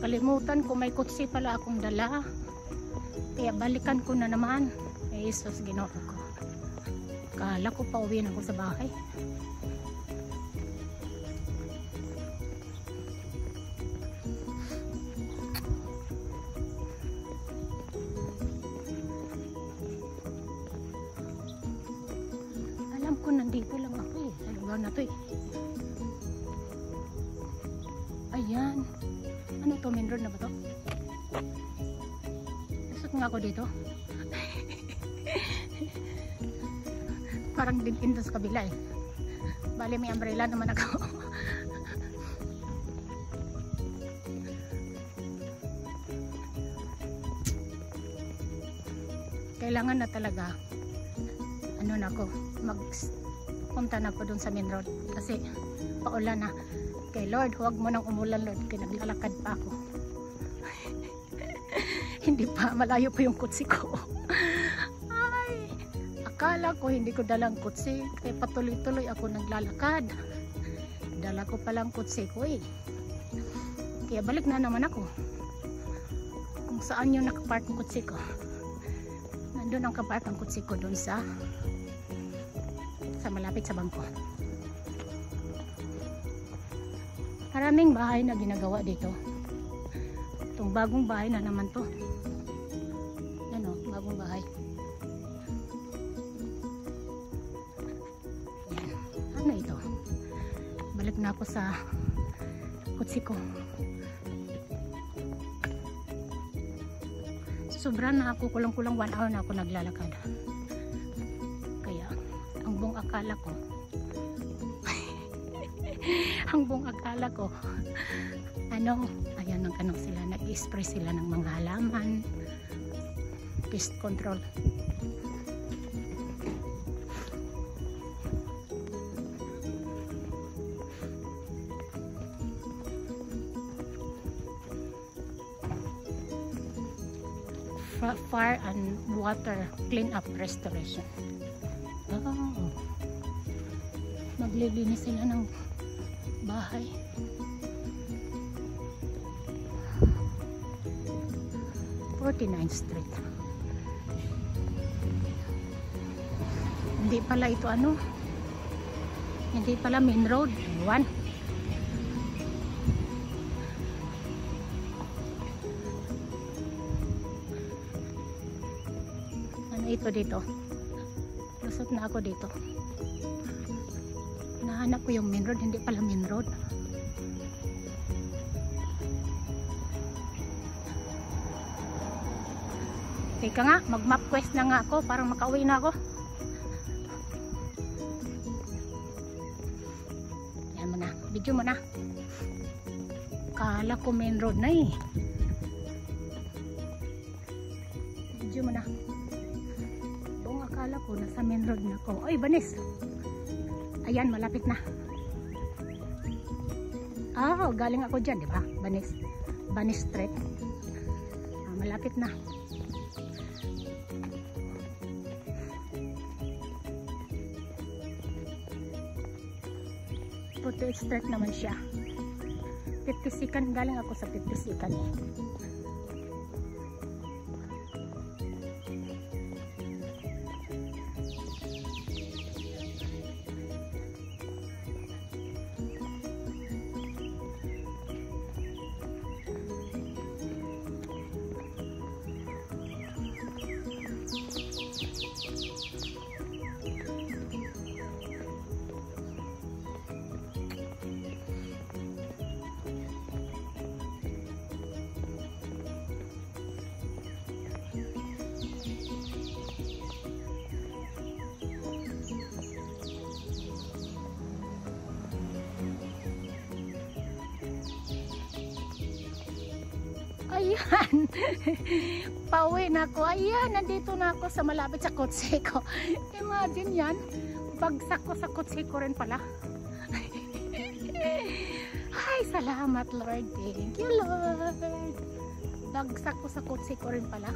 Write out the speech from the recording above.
Nakalimutan ko may kutsi pala akong dala. Kaya balikan ko na naman. Jesus, Ginoo ko. Kala ko pa uwi na ako sa bahay. Alam ko nandito lang ako eh. Sa lugar na to eh. Ayan. Ano to? Main road na ba to? Lusot nga ako dito. Parang din sa kabila eh. Bali may umbrella naman ako. Kailangan na talaga ano na ako, magpunta na ako dun sa main road kasi paulan na. Kay Lord, huwag mo nang umulan Lord, kaya naglalakad pa ako. Hindi pa, malayo pa yung kutsi ko. Ay, akala ko hindi ko dalang kutsi, kaya patuloy-tuloy ako naglalakad. Dala ko palang kutsi ko eh. Kaya balik na naman ako. Kung saan yung nakapark ng kutsi ko. Nandun ang kapark ng kutsi ko dun sa malapit sa bangko. Maraming bahay na ginagawa dito. Itong bagong bahay na naman to. Yan o, bagong bahay. Yan. Ano ito? Balik na ako sa kutsi ko. Sobra na ako, kulang-kulang 1 hour na ako naglalakad. Kaya, ang buong akala ko ano, ayan ang kanong sila, nag-spray sila ng mga halaman, pest control. Fire and water clean up restoration. Oh, maglilinis sila ng bahay. Street. Hindi pala ito ano, hindi pala main road. Iwan. Ano ito dito? Lusot na ako dito. Nahanap ko yung main road, hindi pala main road. Teka nga, mag-map quest na nga ako para makauwi na ako. Yan mo na, video mo na. Kala ko main road na eh. Video mo na. Buong akala ko nasa main road na ako. Oy, Banis. Ayan, malapit na. Oh, galing ako dyan, di ba? Banis. Banis Street. Malapit na. Puto extract naman siya. 50 second, galing ako sa 50 second. Ayan. Pauwi na ako. Ayan, nandito na ako sa malapit sa kotse ko. Imagine yan. Bagsak ko sa kotse ko rin pala. Ay, salamat Lord. Thank you Lord. Bagsak ko sa kotse ko rin pala.